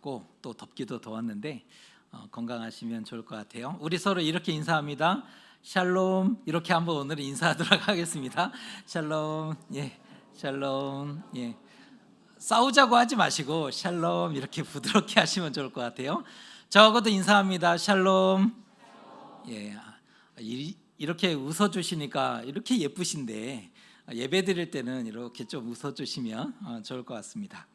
덥고 또 덥기도 더웠는데 건강하시면 좋을 것 같아요. 우리 서로 이렇게 인사합니다. 샬롬. 이렇게 한번 오늘 인사하도록 하겠습니다. 샬롬. 예, 샬롬. 예, 싸우자고 하지 마시고 샬롬 이렇게 부드럽게 하시면 좋을 것 같아요. 저하고도 인사합니다. 샬롬. 예, 이렇게 웃어주시니까 이렇게 예쁘신데 예배 드릴 때는 이렇게 좀 웃어주시면 좋을 것 같습니다.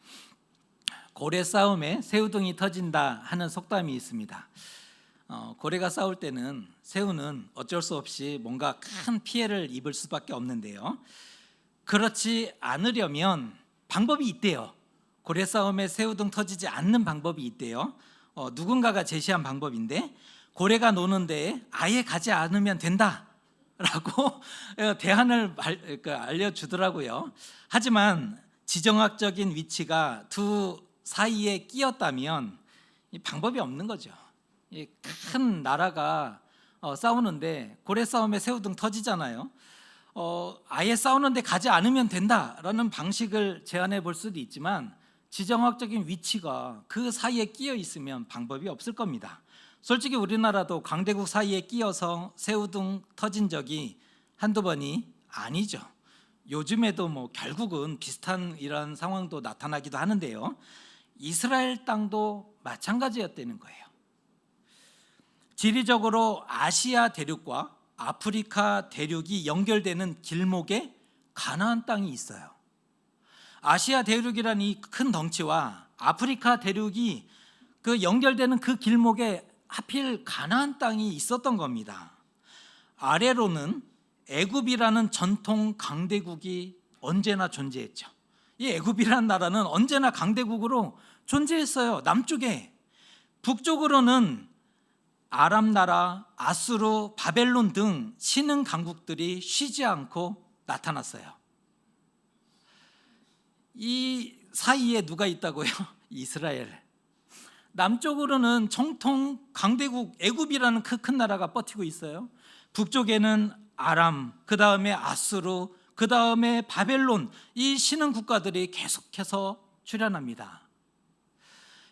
고래 싸움에 새우등이 터진다 하는 속담이 있습니다. 고래가 싸울 때는 새우는 어쩔 수 없이 뭔가 큰 피해를 입을 수밖에 없는데요, 그렇지 않으려면 방법이 있대요. 고래 싸움에 새우등 터지지 않는 방법이 있대요. 누군가가 제시한 방법인데, 고래가 노는데 아예 가지 않으면 된다 라고 대안을 알려주더라고요. 하지만 지정학적인 위치가 두 사이에 끼었다면 방법이 없는 거죠. 큰 나라가 싸우는데 고래 싸움에 새우등 터지잖아요. 아예 싸우는데 가지 않으면 된다라는 방식을 제안해 볼 수도 있지만, 지정학적인 위치가 그 사이에 끼어 있으면 방법이 없을 겁니다. 솔직히 우리나라도 강대국 사이에 끼어서 새우등 터진 적이 한두 번이 아니죠. 요즘에도 결국은 비슷한 이런 상황도 나타나기도 하는데요, 이스라엘 땅도 마찬가지였다는 거예요. 지리적으로 아시아 대륙과 아프리카 대륙이 연결되는 길목에 가나안 땅이 있어요. 아시아 대륙이라는 이 큰 덩치와 아프리카 대륙이 연결되는 그 길목에 하필 가나안 땅이 있었던 겁니다. 아래로는 애굽이라는 전통 강대국이 언제나 존재했죠. 이 애굽이라는 나라는 언제나 강대국으로 존재했어요. 남쪽에. 북쪽으로는 아람 나라, 아수르, 바벨론 등 신흥 강국들이 쉬지 않고 나타났어요. 이 사이에 누가 있다고요? 이스라엘. 남쪽으로는 정통 강대국 애굽이라는 그 큰 나라가 버티고 있어요. 북쪽에는 아람, 그 다음에 아수르, 그 다음에 바벨론, 이 신흥 국가들이 계속해서 출현합니다.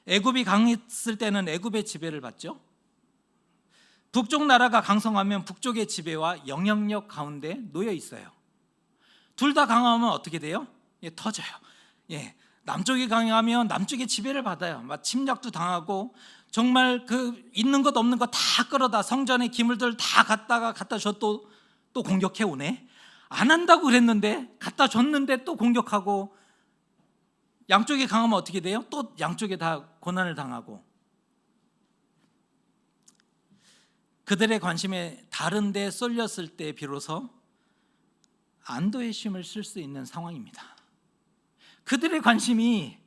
애굽이 강했을 때는 애굽의 지배를 받죠. 북쪽 나라가 강성하면 북쪽의 지배와 영향력 가운데 놓여 있어요. 둘 다 강하면 어떻게 돼요? 터져요. 남쪽이 강하면 남쪽의 지배를 받아요. 침략도 당하고, 정말 있는 것 없는 것 다 끌어다 성전의 기물들 다 갖다 줘 또 공격해 오네. 안 한다고 그랬는데 갖다 줬는데 또 공격하고, 양쪽이 강하면 어떻게 돼요? 또 양쪽에 다 고난을 당하고. 그들의 관심에 다른 데 쏠렸을 때 비로소 안도의 쉼을 쓸 수 있는 상황입니다. 그들의 관심이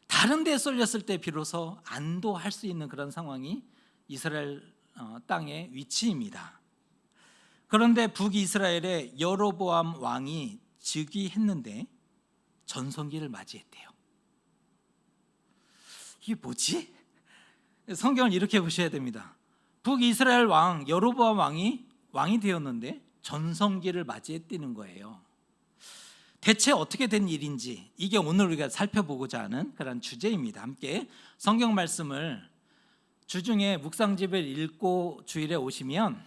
다른 데 쏠렸을 때 비로소 안도할 수 있는 그런 상황이 이스라엘 땅의 위치입니다. 그런데 북이스라엘의 여로보암 왕이 즉위했는데 전성기를 맞이했대요. 이게 뭐지? 성경을 이렇게 보셔야 됩니다. 북이스라엘 왕 여로보암 왕이 되었는데 전성기를 맞이했다는 거예요. 대체 어떻게 된 일인지, 이게 오늘 우리가 살펴보고자 하는 그런 주제입니다. 함께 성경 말씀을 주중에 묵상집을 읽고 주일에 오시면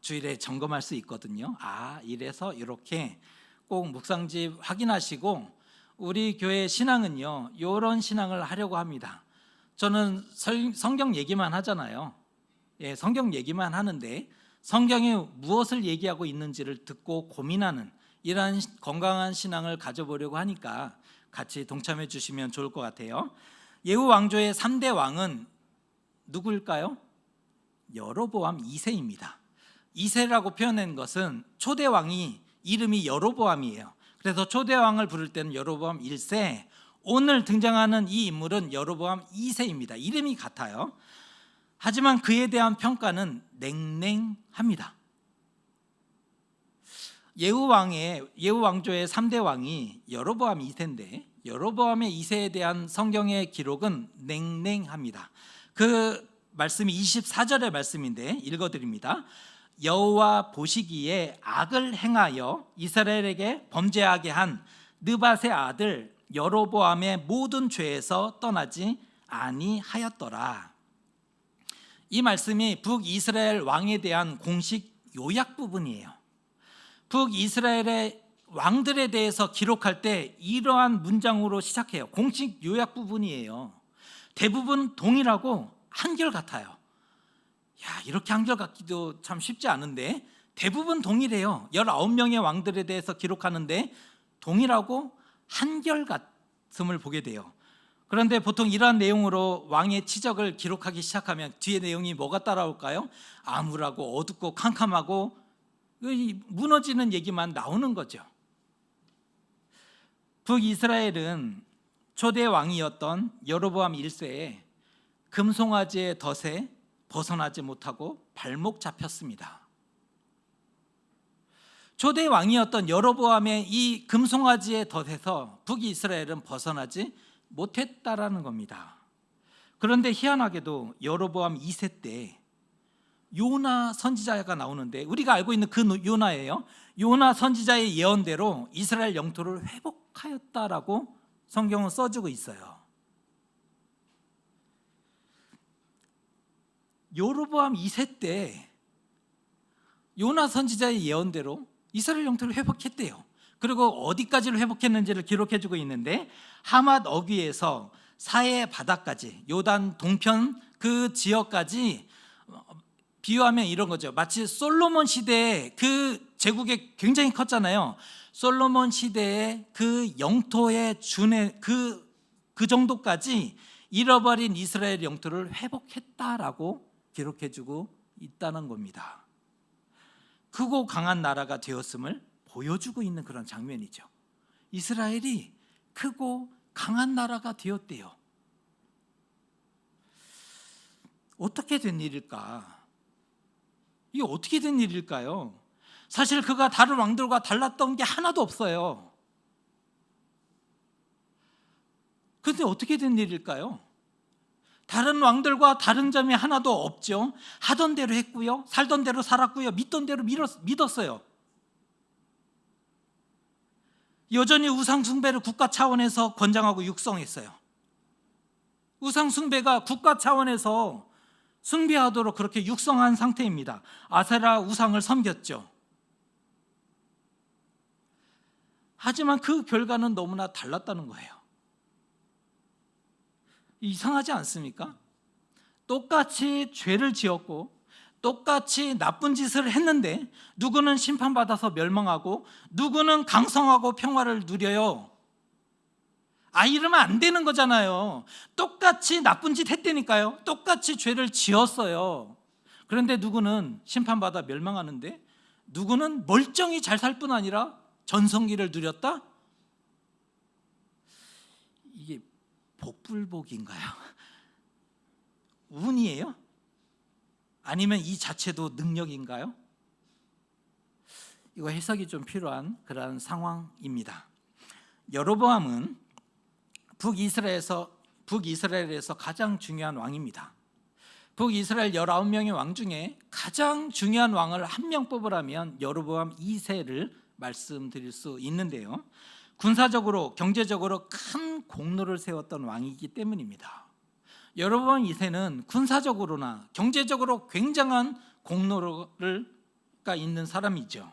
주일에 점검할 수 있거든요. 이래서 이렇게 꼭 묵상집 확인하시고, 우리 교회 신앙은요, 이런 신앙을 하려고 합니다. 저는 성경 얘기만 하잖아요. 성경 얘기만 하는데 성경에 무엇을 얘기하고 있는지를 듣고 고민하는 이러한 건강한 신앙을 가져보려고 하니까 같이 동참해 주시면 좋을 것 같아요. 예후 왕조의 3대 왕은 누구일까요? 여로보암 2세입니다. 2세라고 표현한 것은 초대 왕이 이름이 여로보암이에요. 그래서 초대 왕을 부를 때는 여로보암 1세, 오늘 등장하는 이 인물은 여로보암 2세입니다. 이름이 같아요. 하지만 그에 대한 평가는 냉랭합니다. 예후 왕조의 3대 왕이 여로보암 2세인데, 여로보암의 2세에 대한 성경의 기록은 냉랭합니다. 그 말씀이 24절의 말씀인데 읽어드립니다. 여호와 보시기에 악을 행하여 이스라엘에게 범죄하게 한 느밧의 아들 여로보암의 모든 죄에서 떠나지 아니하였더라. 이 말씀이 북이스라엘 왕에 대한 공식 요약 부분이에요. 북이스라엘의 왕들에 대해서 기록할 때 이러한 문장으로 시작해요. 공식 요약 부분이에요. 대부분 동일하고 한결같아요. 야, 이렇게 한결같기도 참 쉽지 않은데 대부분 동일해요. 19명의 왕들에 대해서 기록하는데 동일하고 한결같음을 보게 돼요. 그런데 보통 이러한 내용으로 왕의 치적을 기록하기 시작하면 뒤에 내용이 뭐가 따라올까요? 암울하고 어둡고 캄캄하고 무너지는 얘기만 나오는 거죠. 북이스라엘은 초대 왕이었던 여로보암 1세에 금송아지의 덫에 벗어나지 못하고 발목 잡혔습니다. 초대 왕이었던 여로보암의 이 금송아지의 덫에서 북이스라엘은 벗어나지 못했다라는 겁니다. 그런데 희한하게도 여로보암 2세 때 요나 선지자가 나오는데 우리가 알고 있는 그 요나예요. 요나 선지자의 예언대로 이스라엘 영토를 회복하였다라고 성경은 써주고 있어요. 여로보암 2세 때 요나 선지자의 예언대로 이스라엘 영토를 회복했대요. 그리고 어디까지를 회복했는지를 기록해주고 있는데 하맛 어귀에서 사해 바다까지 요단 동편 그 지역까지 비유하면 이런 거죠. 마치 솔로몬 시대에 그 제국이 굉장히 컸잖아요. 솔로몬 시대의 그 영토에 준해 그 정도까지 잃어버린 이스라엘 영토를 회복했다라고 기록해주고 있다는 겁니다. 크고 강한 나라가 되었음을 보여주고 있는 그런 장면이죠. 이스라엘이 크고 강한 나라가 되었대요. 어떻게 된 일일까? 이게 어떻게 된 일일까요? 사실 그가 다른 왕들과 달랐던 게 하나도 없어요. 그런데 어떻게 된 일일까요? 다른 왕들과 다른 점이 하나도 없죠. 하던 대로 했고요, 살던 대로 살았고요, 믿던 대로 믿었어요. 여전히 우상 숭배를 국가 차원에서 권장하고 육성했어요. 우상 숭배가 국가 차원에서 숭배하도록 그렇게 육성한 상태입니다. 아세라 우상을 섬겼죠. 하지만 그 결과는 너무나 달랐다는 거예요. 이상하지 않습니까? 똑같이 죄를 지었고 똑같이 나쁜 짓을 했는데 누구는 심판받아서 멸망하고 누구는 강성하고 평화를 누려요. 이러면 안 되는 거잖아요. 똑같이 나쁜 짓 했다니까요. 똑같이 죄를 지었어요. 그런데 누구는 심판받아 멸망하는데 누구는 멀쩡히 잘 살 뿐 아니라 전성기를 누렸다? 이게 복불복인가요? 운이에요? 아니면 이 자체도 능력인가요? 이거 해석이 좀 필요한 그런 상황입니다. 여로보암은 북이스라엘에서 가장 중요한 왕입니다. 북이스라엘 19명의 왕 중에 가장 중요한 왕을 한 명 뽑으라면 여로보암 2세를 말씀드릴 수 있는데요, 군사적으로 경제적으로 큰 공로를 세웠던 왕이기 때문입니다. 여로보암 2세는 군사적으로나 경제적으로 굉장한 공로가 있는 사람이죠.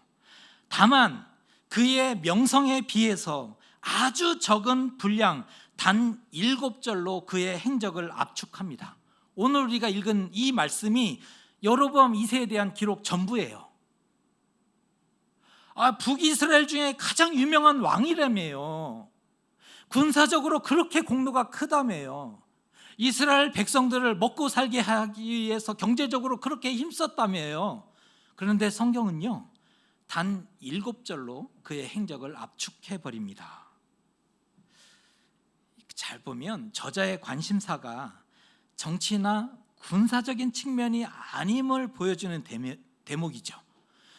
다만 그의 명성에 비해서 아주 적은 분량 단 7절로 그의 행적을 압축합니다. 오늘 우리가 읽은 이 말씀이 여로보암 2세에 대한 기록 전부예요. 북이스라엘 중에 가장 유명한 왕이라며요. 군사적으로 그렇게 공로가 크다며요. 이스라엘 백성들을 먹고 살게 하기 위해서 경제적으로 그렇게 힘썼다며요. 그런데 성경은요, 단 7절로 그의 행적을 압축해버립니다. 잘 보면 저자의 관심사가 정치나 군사적인 측면이 아님을 보여주는 대목이죠.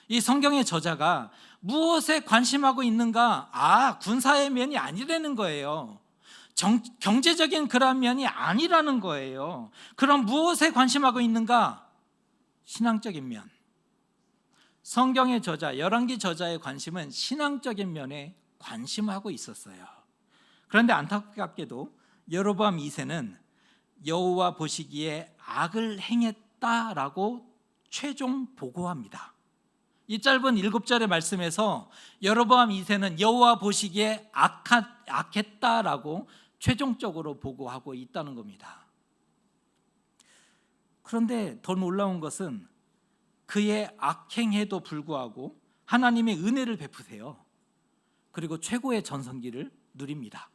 이 성경의 저자가 무엇에 관심하고 있는가? 군사의 면이 아니라는 거예요. 경제적인 그런 면이 아니라는 거예요. 그럼 무엇에 관심하고 있는가? 신앙적인 면. 성경의 저자, 열왕기 저자의 관심은 신앙적인 면에 관심하고 있었어요. 그런데 안타깝게도 여로보암 2세는 여호와 보시기에 악을 행했다라고 최종 보고합니다. 이 짧은 7절의 말씀에서 여로보암 2세는 여호와 보시기에 악했다라고 최종적으로 보고하고 있다는 겁니다. 그런데 더 놀라운 것은 그의 악행에도 불구하고 하나님의 은혜를 베푸세요. 그리고 최고의 전성기를 누립니다.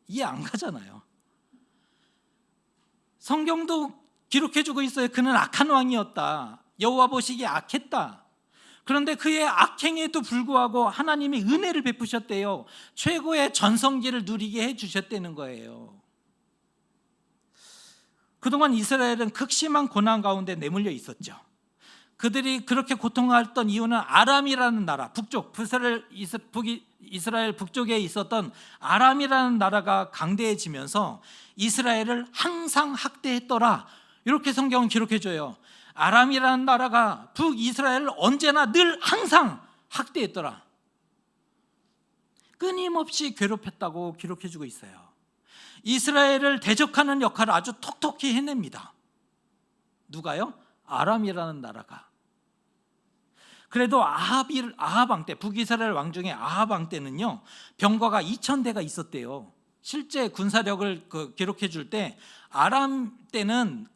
이해 안 가잖아요. 성경도 기록해주고 있어요. 그는 악한 왕이었다. 여호와 보시기에 악했다. 그런데 그의 악행에도 불구하고 하나님이 은혜를 베푸셨대요. 최고의 전성기를 누리게 해주셨다는 거예요. 그동안 이스라엘은 극심한 고난 가운데 내몰려 있었죠. 그들이 그렇게 고통했던 이유는 아람이라는 나라, 이스라엘 북쪽에 있었던 아람이라는 나라가 강대해지면서 이스라엘을 항상 학대했더라. 이렇게 성경은 기록해줘요. 아람이라는 나라가 북이스라엘을 언제나 늘 항상 학대했더라. 끊임없이 괴롭혔다고 기록해주고 있어요. 이스라엘을 대적하는 역할을 아주 톡톡히 해냅니다. 누가요? 아람이라는 나라가. 그래도 아합 왕 때, 북이스라엘 왕 중에 아합 왕 때는요, 병거가 2,000대가 있었대요. 실제 군사력을 기록해 줄 때 아람 때는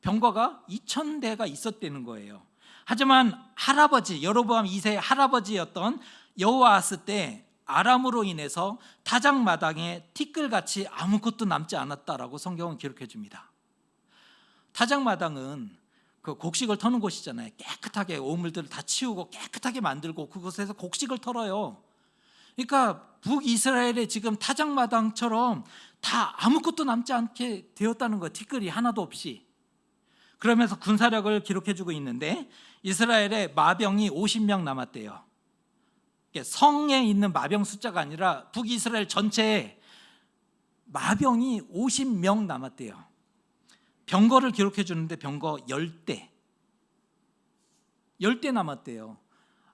병거가 2,000대가 있었다는 거예요. 하지만 할아버지, 여로보암 2세의 할아버지였던 여호아스 때 아람으로 인해서 타작마당에 티끌같이 아무것도 남지 않았다라고 성경은 기록해 줍니다. 타작마당은 그 곡식을 터는 곳이잖아요. 깨끗하게 오물들을 다 치우고 깨끗하게 만들고 그곳에서 곡식을 털어요. 그러니까 북이스라엘의 지금 타작마당처럼 다 아무것도 남지 않게 되었다는 거예요. 티끌이 하나도 없이. 그러면서 군사력을 기록해주고 있는데 이스라엘의 마병이 50명 남았대요. 성에 있는 마병 숫자가 아니라 북이스라엘 전체에 마병이 50명 남았대요. 병거를 기록해 주는데 병거 10대 남았대요.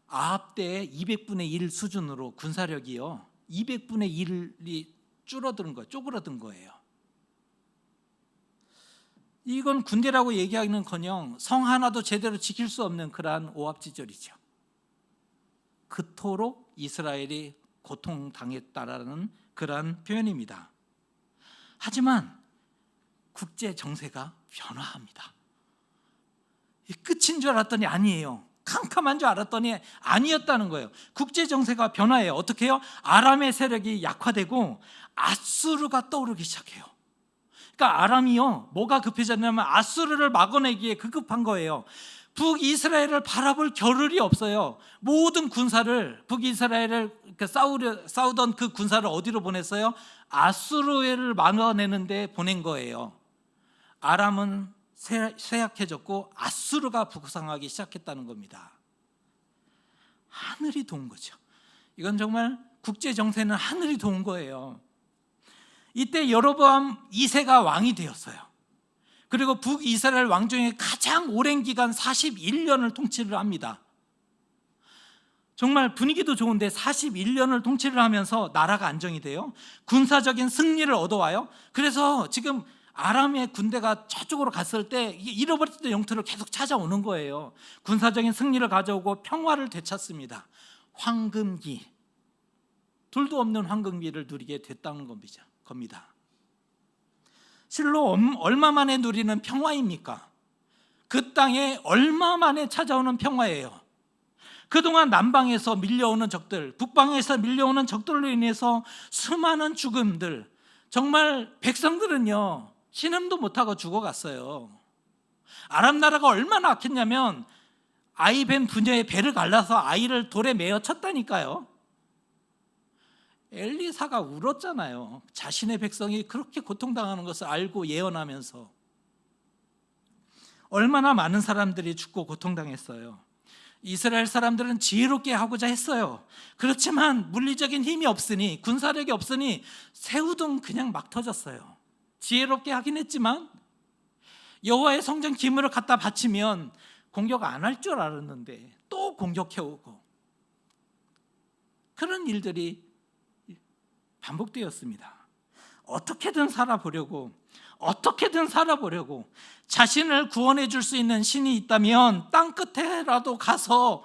아합 때의 200분의 1 수준으로 군사력이요 200분의 1이 줄어든 거예요. 쪼그라든 거예요. 이건 군대라고 얘기하기는커녕 성 하나도 제대로 지킬 수 없는 그러한 오합지졸이죠. 그토록 이스라엘이 고통당했다라는 그러한 표현입니다. 하지만 국제 정세가 변화합니다. 끝인 줄 알았더니 아니에요. 캄캄한 줄 알았더니 아니었다는 거예요. 국제 정세가 변화해요. 어떻게 해요? 아람의 세력이 약화되고 아수르가 떠오르기 시작해요. 그러니까 아람이요, 뭐가 급해졌냐면 아수르를 막아내기에 급급한 거예요. 북이스라엘을 바라볼 겨를이 없어요. 모든 군사를 북이스라엘을 싸우던 그 군사를 어디로 보냈어요? 아수르를 막아내는 데 보낸 거예요. 아람은 쇠약해졌고 아수르가 부상하기 시작했다는 겁니다. 하늘이 도운 거죠. 이건 정말 국제 정세는 하늘이 도운 거예요. 이때 여로보암 2세가 왕이 되었어요. 그리고 북이스라엘 왕 중에 가장 오랜 기간 41년을 통치를 합니다. 정말 분위기도 좋은데 41년을 통치를 하면서 나라가 안정이 돼요. 군사적인 승리를 얻어와요. 그래서 지금 아람의 군대가 저쪽으로 갔을 때 잃어버렸던 영토를 계속 찾아오는 거예요. 군사적인 승리를 가져오고 평화를 되찾습니다. 황금기, 둘도 없는 황금기를 누리게 됐다는 겁니다. 실로 얼마 만에 누리는 평화입니까? 그 땅에 얼마 만에 찾아오는 평화예요. 그동안 남방에서 밀려오는 적들, 북방에서 밀려오는 적들로 인해서 수많은 죽음들, 정말 백성들은요 신음도 못하고 죽어갔어요. 아람 나라가 얼마나 악했냐면 아이 뱀 부녀의 배를 갈라서 아이를 돌에 매어 쳤다니까요. 엘리사가 울었잖아요. 자신의 백성이 그렇게 고통당하는 것을 알고 예언하면서. 얼마나 많은 사람들이 죽고 고통당했어요. 이스라엘 사람들은 지혜롭게 하고자 했어요. 그렇지만 물리적인 힘이 없으니, 군사력이 없으니 새우등 그냥 막 터졌어요. 지혜롭게 하긴 했지만 여호와의 성전 기물을 갖다 바치면 공격 안 할 줄 알았는데 또 공격해오고, 그런 일들이 반복되었습니다. 어떻게든 살아보려고 자신을 구원해 줄 수 있는 신이 있다면 땅 끝에라도 가서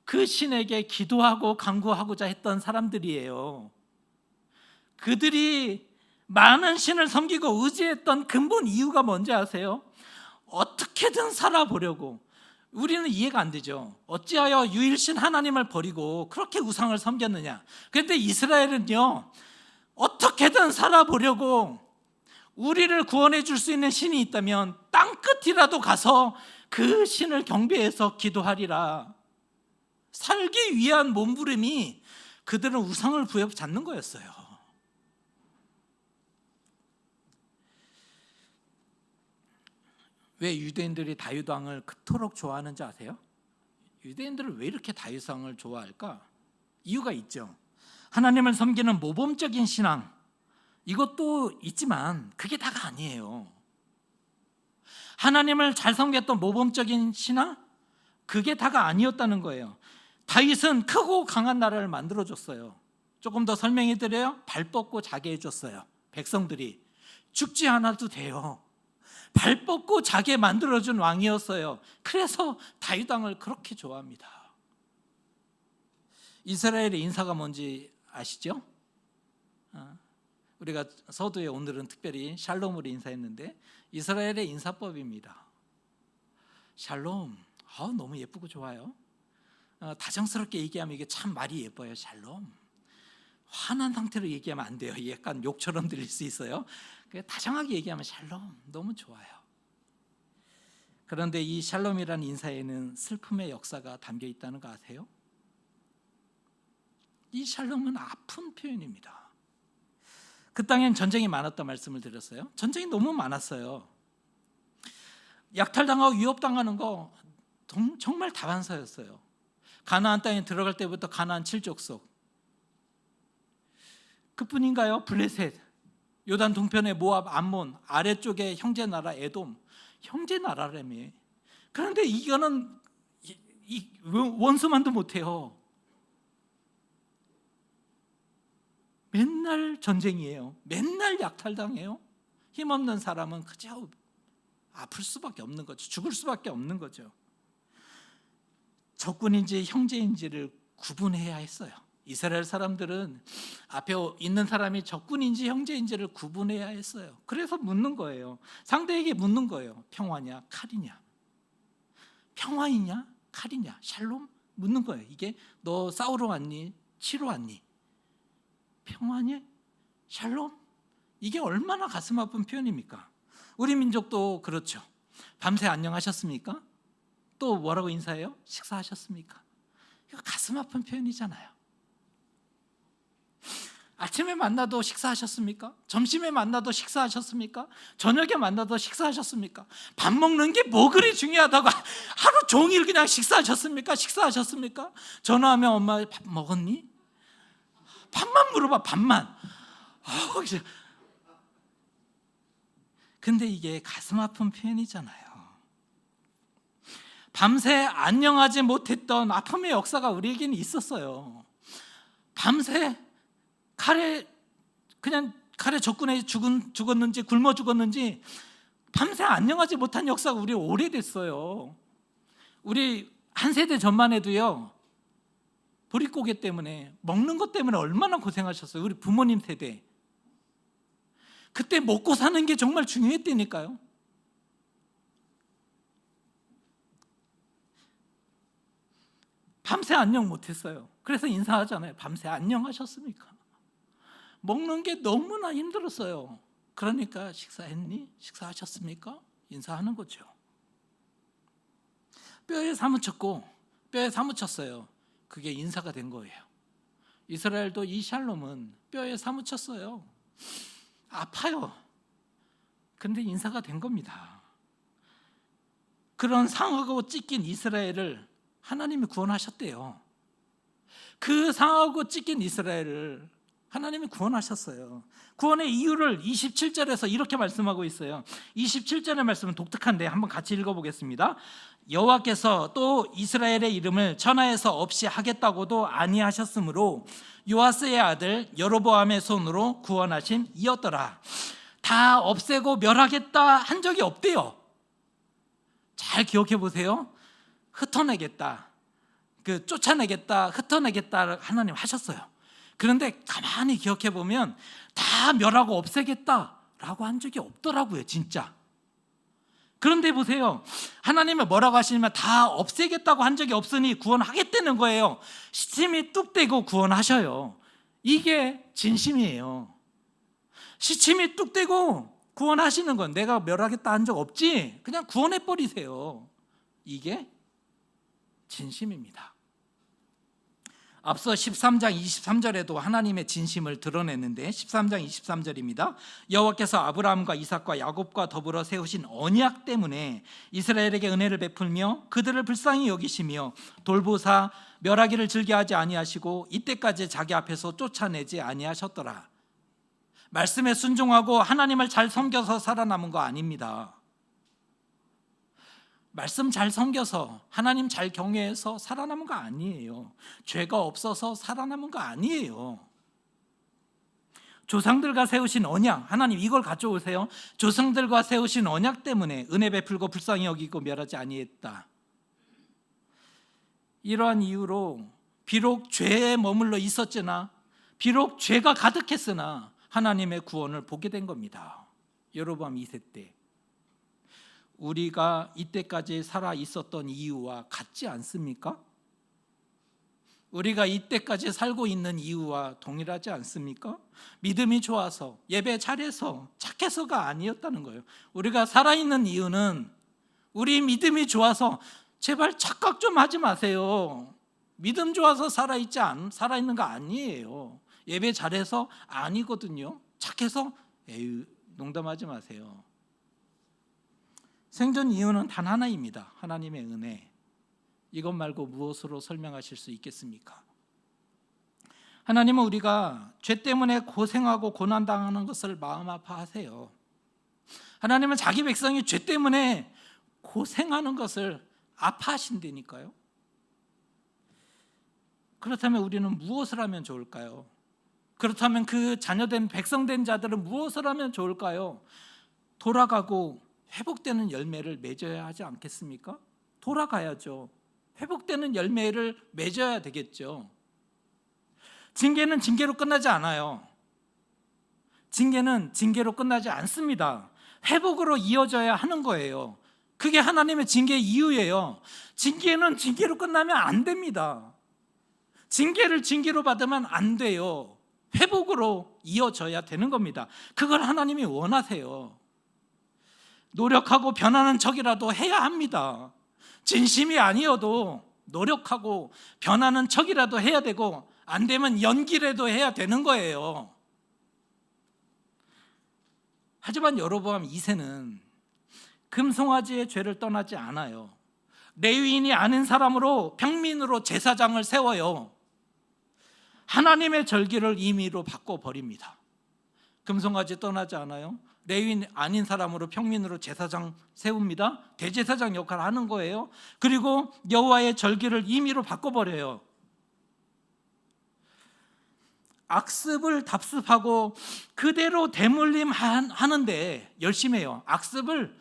그 신에게 기도하고 간구하고자 했던 사람들이에요. 그들이 많은 신을 섬기고 의지했던 근본 이유가 뭔지 아세요? 어떻게든 살아보려고. 우리는 이해가 안 되죠. 어찌하여 유일신 하나님을 버리고 그렇게 우상을 섬겼느냐. 그런데 이스라엘은요, 어떻게든 살아보려고 우리를 구원해 줄 수 있는 신이 있다면 땅 끝이라도 가서 그 신을 경배해서 기도하리라. 살기 위한 몸부림이 그들은 우상을 부여잡는 거였어요. 왜 유대인들이 다윗왕을 그토록 좋아하는지 아세요? 유대인들은 왜 이렇게 다윗왕을 좋아할까? 이유가 있죠. 하나님을 섬기는 모범적인 신앙, 이것도 있지만 그게 다가 아니에요. 하나님을 잘 섬겼던 모범적인 신앙, 그게 다가 아니었다는 거예요. 다윗은 크고 강한 나라를 만들어줬어요. 조금 더 설명해 드려요. 발 뻗고 자게 해줬어요. 백성들이 죽지 않아도 돼요. 발 뻗고 자게 만들어준 왕이었어요. 그래서 다윗 왕을 그렇게 좋아합니다. 이스라엘의 인사가 뭔지 아시죠? 우리가 서두에 오늘은 특별히 샬롬으로 인사했는데 이스라엘의 인사법입니다. 샬롬, 너무 예쁘고 좋아요. 다정스럽게 얘기하면 이게 참 말이 예뻐요. 샬롬. 화난 상태로 얘기하면 안 돼요. 약간 욕처럼 들릴 수 있어요. 다정하게 얘기하면 샬롬, 너무 좋아요. 그런데 이 샬롬이라는 인사에는 슬픔의 역사가 담겨 있다는 거 아세요? 이 샬롬은 아픈 표현입니다. 그 땅엔 전쟁이 많았다 말씀을 드렸어요. 전쟁이 너무 많았어요. 약탈당하고 위협당하는 거 정말 다반사였어요. 가나안 땅에 들어갈 때부터 가나안 7족속, 그뿐인가요? 블레셋, 요단 동편의 모압, 암몬, 아래쪽에 형제 나라 에돔, 형제 나라라며. 그런데 이거는 원수만도 못해요. 맨날 전쟁이에요. 맨날 약탈당해요. 힘없는 사람은 그저 아플 수밖에 없는 거죠. 죽을 수밖에 없는 거죠. 적군인지 형제인지를 구분해야 했어요. 이스라엘 사람들은 앞에 있는 사람이 적군인지 형제인지를 구분해야 했어요. 그래서 묻는 거예요. 상대에게 묻는 거예요. 평화냐 칼이냐, 평화이냐 칼이냐, 샬롬 묻는 거예요. 이게 너 싸우러 왔니? 치러 왔니? 평화니? 샬롬? 이게 얼마나 가슴 아픈 표현입니까? 우리 민족도 그렇죠. 밤새 안녕하셨습니까? 또 뭐라고 인사해요? 식사하셨습니까? 이거 가슴 아픈 표현이잖아요. 아침에 만나도 식사하셨습니까? 점심에 만나도 식사하셨습니까? 저녁에 만나도 식사하셨습니까? 밥 먹는 게 뭐 그리 중요하다고 하루 종일 그냥 식사하셨습니까? 식사하셨습니까? 전화하면 엄마 밥 먹었니? 밥만 물어봐, 밥만. 근데 이게 가슴 아픈 표현이잖아요. 밤새 안녕하지 못했던 아픔의 역사가 우리에게는 있었어요. 밤새 칼에 적군에 죽었는지 굶어 죽었는지 밤새 안녕하지 못한 역사가 우리 오래됐어요. 우리 한 세대 전만 해도요, 보릿고개 때문에, 먹는 것 때문에 얼마나 고생하셨어요. 우리 부모님 세대. 그때 먹고 사는 게 정말 중요했다니까요. 밤새 안녕 못했어요. 그래서 인사하잖아요. 밤새 안녕하셨습니까? 먹는 게 너무나 힘들었어요. 그러니까 식사했니? 식사하셨습니까? 인사하는 거죠. 뼈에 사무쳤고 뼈에 사무쳤어요. 그게 인사가 된 거예요. 이스라엘도 이 샬롬은 뼈에 사무쳤어요. 아파요. 근데 인사가 된 겁니다. 그런 상하고 찢긴 이스라엘을 하나님이 구원하셨대요. 그 상하고 찢긴 이스라엘을 하나님이 구원하셨어요. 구원의 이유를 27절에서 이렇게 말씀하고 있어요. 27절의 말씀은 독특한데 한번 같이 읽어보겠습니다. 여호와께서 또 이스라엘의 이름을 천하에서 없이 하겠다고도 아니하셨으므로 요아스의 아들 여로보암의 손으로 구원하심 이었더라. 다 없애고 멸하겠다 한 적이 없대요. 잘 기억해 보세요. 흩어내겠다, 쫓아내겠다, 흩어내겠다 하나님 하셨어요. 그런데 가만히 기억해 보면 다 멸하고 없애겠다라고 한 적이 없더라고요, 진짜. 그런데 보세요, 하나님이 뭐라고 하시냐면 다 없애겠다고 한 적이 없으니 구원하겠다는 거예요. 시침이 뚝 떼고 구원하셔요. 이게 진심이에요. 시침이 뚝 떼고 구원하시는 건 내가 멸하겠다 한 적 없지, 그냥 구원해버리세요. 이게 진심입니다. 앞서 13장 23절에도 하나님의 진심을 드러냈는데 13장 23절입니다. 여호와께서 아브라함과 이삭과 야곱과 더불어 세우신 언약 때문에 이스라엘에게 은혜를 베풀며 그들을 불쌍히 여기시며 돌보사 멸하기를 즐겨하지 아니하시고 이때까지 자기 앞에서 쫓아내지 아니하셨더라. 말씀에 순종하고 하나님을 잘 섬겨서 살아남은 거 아닙니다. 말씀 잘 섬겨서 하나님 잘 경외해서 살아남은 거 아니에요. 죄가 없어서 살아남은 거 아니에요. 조상들과 세우신 언약, 하나님 이걸 가져오세요. 조상들과 세우신 언약 때문에 은혜 베풀고 불쌍히 여기고 멸하지 아니했다. 이러한 이유로 비록 죄에 머물러 있었으나, 비록 죄가 가득했으나 하나님의 구원을 보게 된 겁니다. 여로보암 2세 때 우리가 이때까지 살아 있었던 이유와 같지 않습니까? 우리가 이때까지 살고 있는 이유와 동일하지 않습니까? 믿음이 좋아서, 예배 잘해서, 착해서가 아니었다는 거예요. 우리가 살아있는 이유는 우리 믿음이 좋아서, 제발 착각 좀 하지 마세요. 믿음 좋아서 살아있는 거 아니에요. 예배 잘해서 아니거든요. 착해서 에휴, 농담하지 마세요. 생존 이유는 단 하나입니다. 하나님의 은혜. 이것 말고 무엇으로 설명하실 수 있겠습니까? 하나님은 우리가 죄 때문에 고생하고 고난당하는 것을 마음 아파하세요. 하나님은 자기 백성이 죄 때문에 고생하는 것을 아파하신다니까요. 그렇다면 우리는 무엇을 하면 좋을까요? 그렇다면 그 자녀된 백성된 자들은 무엇을 하면 좋을까요? 돌아가고 회복되는 열매를 맺어야 하지 않겠습니까? 돌아가야죠. 회복되는 열매를 맺어야 되겠죠. 징계는 징계로 끝나지 않아요. 징계는 징계로 끝나지 않습니다. 회복으로 이어져야 하는 거예요. 그게 하나님의 징계의 이유예요. 징계는 징계로 끝나면 안 됩니다. 징계를 징계로 받으면 안 돼요. 회복으로 이어져야 되는 겁니다. 그걸 하나님이 원하세요. 노력하고 변하는 척이라도 해야 합니다. 진심이 아니어도 노력하고 변하는 척이라도 해야 되고, 안 되면 연기라도 해야 되는 거예요. 하지만 여로보암 2세는 금송아지의 죄를 떠나지 않아요. 레위인이 아닌 사람으로 평민으로 제사장을 세워요. 하나님의 절기를 임의로 바꿔버립니다. 금송아지 떠나지 않아요. 레위인 아닌 사람으로 평민으로 제사장 세웁니다. 대제사장 역할을 하는 거예요. 그리고 여호와의 절기를 임의로 바꿔버려요. 악습을 답습하고 그대로 대물림 하는데 열심히 해요. 악습을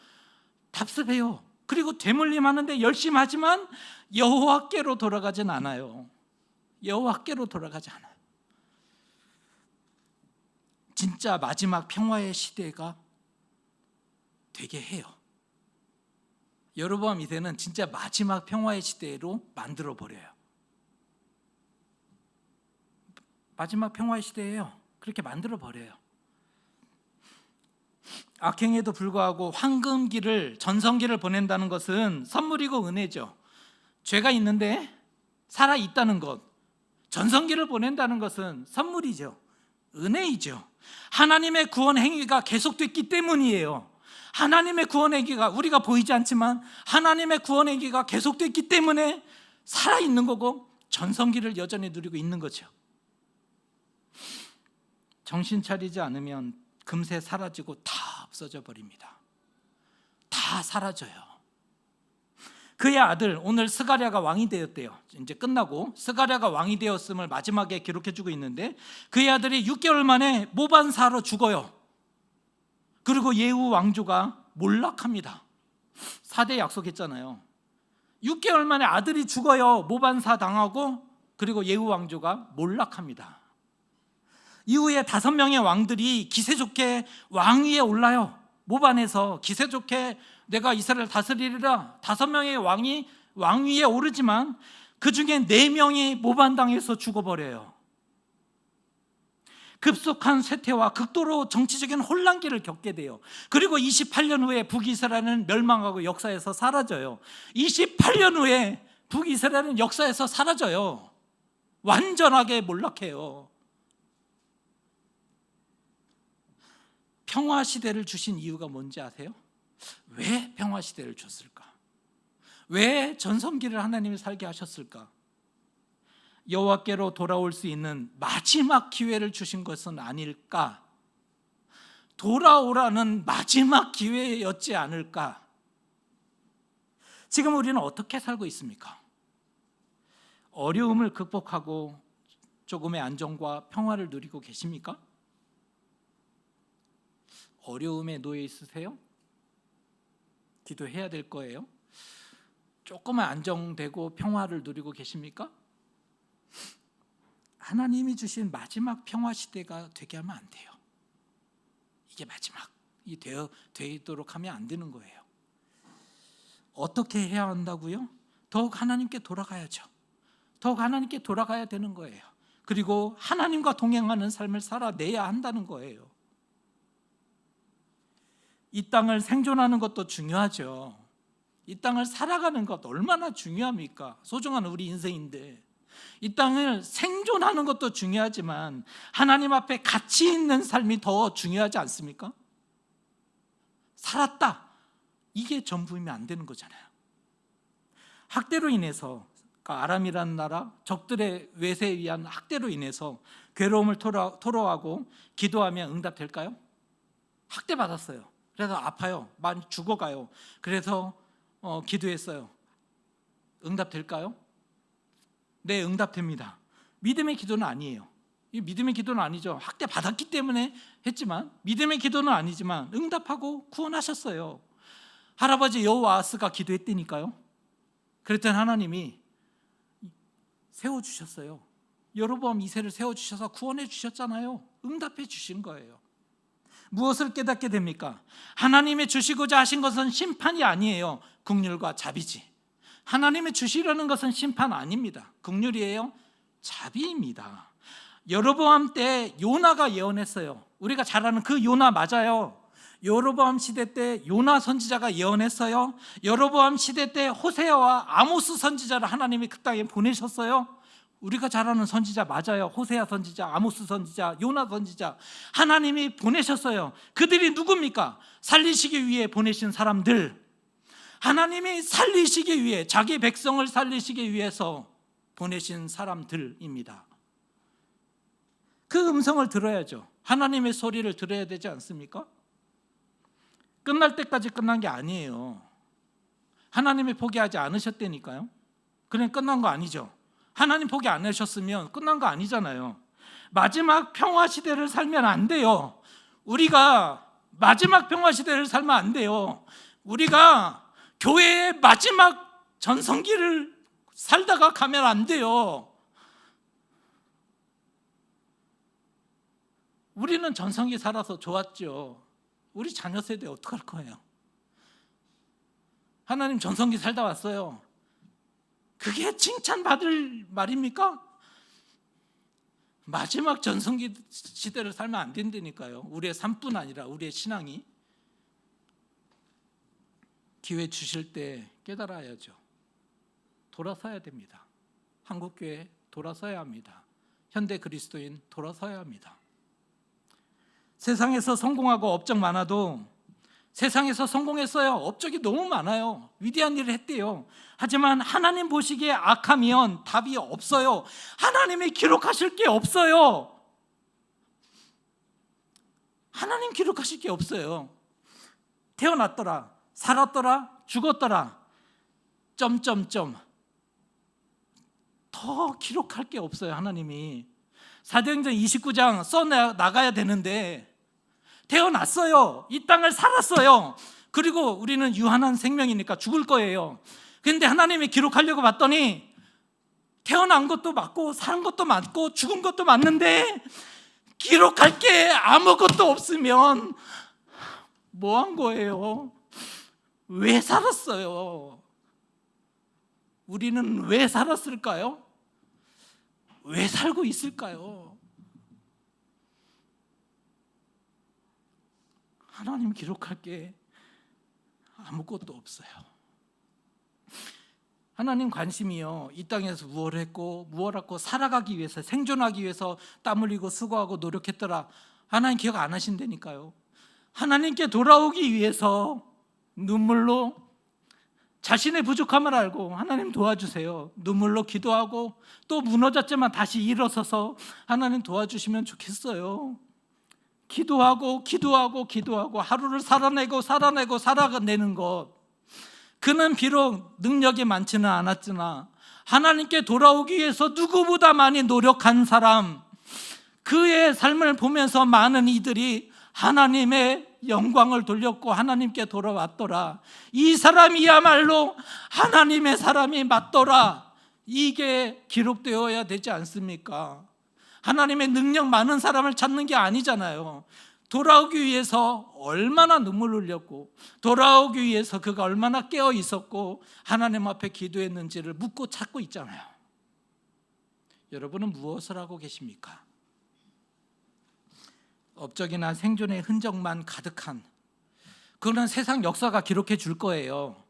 답습해요. 그리고 대물림 하는데 열심히 하지만 여호와께로 돌아가진 않아요. 여호와께로 돌아가지 않아요. 진짜 마지막 평화의 시대가 되게 해요. 여로보암 2세는 진짜 마지막 평화의 시대로 만들어 버려요. 마지막 평화의 시대예요. 그렇게 만들어 버려요. 악행에도 불구하고 황금기를, 전성기를 보낸다는 것은 선물이고 은혜죠. 죄가 있는데 살아 있다는 것, 전성기를 보낸다는 것은 선물이죠. 은혜이죠. 하나님의 구원 행위가 계속됐기 때문이에요. 하나님의 구원 행위가, 우리가 보이지 않지만 하나님의 구원 행위가 계속됐기 때문에 살아있는 거고 전성기를 여전히 누리고 있는 거죠. 정신 차리지 않으면 금세 사라지고 다 없어져 버립니다. 다 사라져요. 그의 아들, 오늘 스가랴가 왕이 되었대요. 이제 끝나고 스가랴가 왕이 되었음을 마지막에 기록해주고 있는데, 그의 아들이 6개월 만에 모반사로 죽어요. 그리고 예후 왕조가 몰락합니다. 4대 약속했잖아요. 6개월 만에 아들이 죽어요. 모반사 당하고, 그리고 예후 왕조가 몰락합니다. 이후에 5명의 왕들이 기세 좋게 왕위에 올라요. 모반에서 기세 좋게 내가 이스라엘 다스리리라 5명의 왕이 왕위에 오르지만 그 중에 4명이 모반당해서 죽어버려요. 급속한 쇠퇴와 극도로 정치적인 혼란기를 겪게 돼요. 그리고 28년 후에 북이스라엘은 멸망하고 역사에서 사라져요. 28년 후에 북이스라엘은 역사에서 사라져요. 완전하게 몰락해요. 평화시대를 주신 이유가 뭔지 아세요? 왜 평화시대를 줬을까? 왜 전성기를 하나님이 살게 하셨을까? 여호와께로 돌아올 수 있는 마지막 기회를 주신 것은 아닐까? 돌아오라는 마지막 기회였지 않을까? 지금 우리는 어떻게 살고 있습니까? 어려움을 극복하고 조금의 안정과 평화를 누리고 계십니까? 어려움에 놓여 있으세요? 기도해야 될 거예요. 조금만 안정되고 평화를 누리고 계십니까? 하나님이 주신 마지막 평화 시대가 되게 하면 안 돼요. 이게 마지막이 되도록 하면 안 되는 거예요. 어떻게 해야 한다고요? 더욱 하나님께 돌아가야죠. 더욱 하나님께 돌아가야 되는 거예요. 그리고 하나님과 동행하는 삶을 살아내야 한다는 거예요. 이 땅을 생존하는 것도 중요하죠. 이 땅을 살아가는 것 얼마나 중요합니까? 소중한 우리 인생인데 이 땅을 생존하는 것도 중요하지만 하나님 앞에 가치 있는 삶이 더 중요하지 않습니까? 살았다, 이게 전부이면 안 되는 거잖아요. 학대로 인해서, 그러니까 아람이라는 나라 적들의 외세에 의한 학대로 인해서 괴로움을 토로하고 기도하면 응답될까요? 학대받았어요. 그래서 아파요. 많이 죽어가요. 그래서 기도했어요. 응답될까요? 네, 응답됩니다. 믿음의 기도는 아니에요. 이 믿음의 기도는 아니죠. 학대받았기 때문에 했지만 믿음의 기도는 아니지만 응답하고 구원하셨어요. 할아버지 여호아스가 기도했다니까요. 그랬더니 하나님이 세워주셨어요. 여로보암 2세를 세워주셔서 구원해 주셨잖아요. 응답해 주신 거예요. 무엇을 깨닫게 됩니까? 하나님이 주시고자 하신 것은 심판이 아니에요. 긍휼과 자비지. 하나님이 주시려는 것은 심판 아닙니다. 긍휼이에요. 자비입니다. 여로보암 때 요나가 예언했어요. 우리가 잘 아는 그 요나 맞아요. 여로보암 시대 때 요나 선지자가 예언했어요. 여로보암 시대 때 호세아와 아모스 선지자를 하나님이 그 땅에 보내셨어요. 우리가 잘 아는 선지자 맞아요. 호세아 선지자, 아모스 선지자, 요나 선지자 하나님이 보내셨어요. 그들이 누굽니까? 살리시기 위해 보내신 사람들. 하나님이 살리시기 위해, 자기 백성을 살리시기 위해서 보내신 사람들입니다. 그 음성을 들어야죠. 하나님의 소리를 들어야 되지 않습니까? 끝날 때까지 끝난 게 아니에요. 하나님이 포기하지 않으셨다니까요. 그냥 끝난 거 아니죠. 하나님 포기 안 하셨으면 끝난 거 아니잖아요. 마지막 평화 시대를 살면 안 돼요. 우리가 마지막 평화 시대를 살면 안 돼요. 우리가 교회의 마지막 전성기를 살다가 가면 안 돼요. 우리는 전성기 살아서 좋았죠. 우리 자녀 세대 어떡할 거예요? 하나님 전성기 살다 왔어요. 그게 칭찬받을 말입니까? 마지막 전성기 시대를 살면 안 된다니까요. 우리의 삶뿐 아니라 우리의 신앙이. 기회 주실 때 깨달아야죠. 돌아서야 됩니다. 한국교회 돌아서야 합니다. 현대 그리스도인 돌아서야 합니다. 세상에서 성공하고 업적 많아도, 세상에서 성공했어요. 업적이 너무 많아요. 위대한 일을 했대요. 하지만 하나님 보시기에 악하면 답이 없어요. 하나님이 기록하실 게 없어요. 하나님 기록하실 게 없어요. 태어났더라, 살았더라, 죽었더라, 점점점. 더 기록할 게 없어요. 하나님이 사도행전 29장 써나가야 되는데 태어났어요. 이 땅을 살았어요. 그리고 우리는 유한한 생명이니까 죽을 거예요. 그런데 하나님이 기록하려고 봤더니 태어난 것도 맞고 산 것도 맞고 죽은 것도 맞는데 기록할 게 아무것도 없으면 뭐 한 거예요? 왜 살았어요? 우리는 왜 살았을까요? 왜 살고 있을까요? 하나님 기록할 게 아무것도 없어요. 하나님 관심이요, 이 땅에서 무엇을 했고 살아가기 위해서, 생존하기 위해서 땀 흘리고 수고하고 노력했더라. 하나님 기억 안 하신다니까요. 하나님께 돌아오기 위해서 눈물로 자신의 부족함을 알고 하나님 도와주세요, 눈물로 기도하고 또 무너졌지만 다시 일어서서 하나님 도와주시면 좋겠어요. 기도하고 하루를 살아내는 것, 그는 비록 능력이 많지는 않았으나 하나님께 돌아오기 위해서 누구보다 많이 노력한 사람, 그의 삶을 보면서 많은 이들이 하나님의 영광을 돌렸고 하나님께 돌아왔더라. 이 사람이야말로 하나님의 사람이 맞더라. 이게 기록되어야 되지 않습니까? 하나님의 능력 많은 사람을 찾는 게 아니잖아요. 돌아오기 위해서 얼마나 눈물 흘렸고, 돌아오기 위해서 그가 얼마나 깨어 있었고 하나님 앞에 기도했는지를 묻고 찾고 있잖아요. 여러분은 무엇을 하고 계십니까? 업적이나 생존의 흔적만 가득한 그런 세상 역사가 기록해 줄 거예요.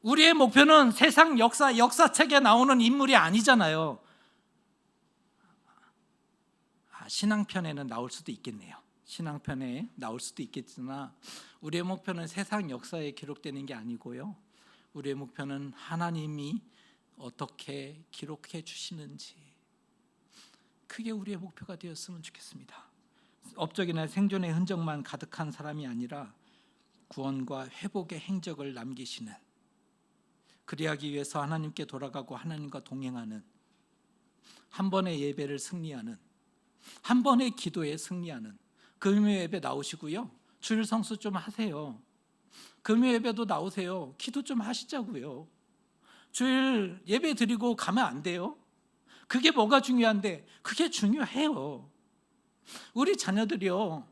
우리의 목표는 세상 역사책에 나오는 인물이 아니잖아요. 신앙편에는 나올 수도 있겠네요. 신앙편에 나올 수도 있겠으나 우리의 목표는 세상 역사에 기록되는 게 아니고요, 우리의 목표는 하나님이 어떻게 기록해 주시는지, 그게 우리의 목표가 되었으면 좋겠습니다. 업적이나 생존의 흔적만 가득한 사람이 아니라 구원과 회복의 행적을 남기시는, 그리하기 위해서 하나님께 돌아가고 하나님과 동행하는, 한 번의 예배를 승리하는, 한 번의 기도에 승리하는, 금요 예배 나오시고요, 주일 성수 좀 하세요. 금요 예배도 나오세요. 기도 좀 하시자고요. 주일 예배 드리고 가면 안 돼요? 그게 뭐가 중요한데? 그게 중요해요. 우리 자녀들이요,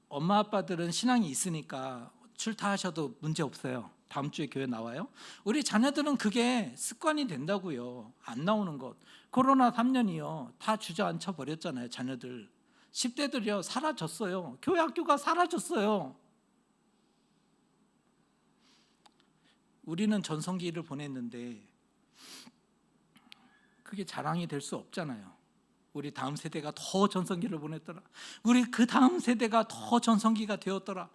엄마 아빠들은 신앙이 있으니까 출타하셔도 문제 없어요. 다음 주에 교회 나와요. 우리 자녀들은 그게 습관이 된다고요. 안 나오는 것. 코로나 3년이요 다 주저앉혀 버렸잖아요. 자녀들 10대들이요 사라졌어요. 교회 학교가 사라졌어요. 우리는 전성기를 보냈는데 그게 자랑이 될 수 없잖아요. 우리 다음 세대가 더 전성기를 보냈더라, 우리 그 다음 세대가 더 전성기가 되었더라.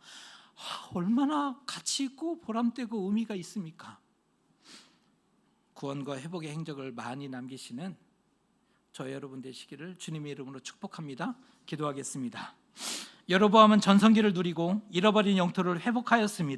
얼마나 가치 있고 보람되고 의미가 있습니까? 구원과 회복의 행적을 많이 남기시는 저 여러분 되시기를 주님의 이름으로 축복합니다. 기도하겠습니다. 여로보암은 전성기를 누리고 잃어버린 영토를 회복하였습니다.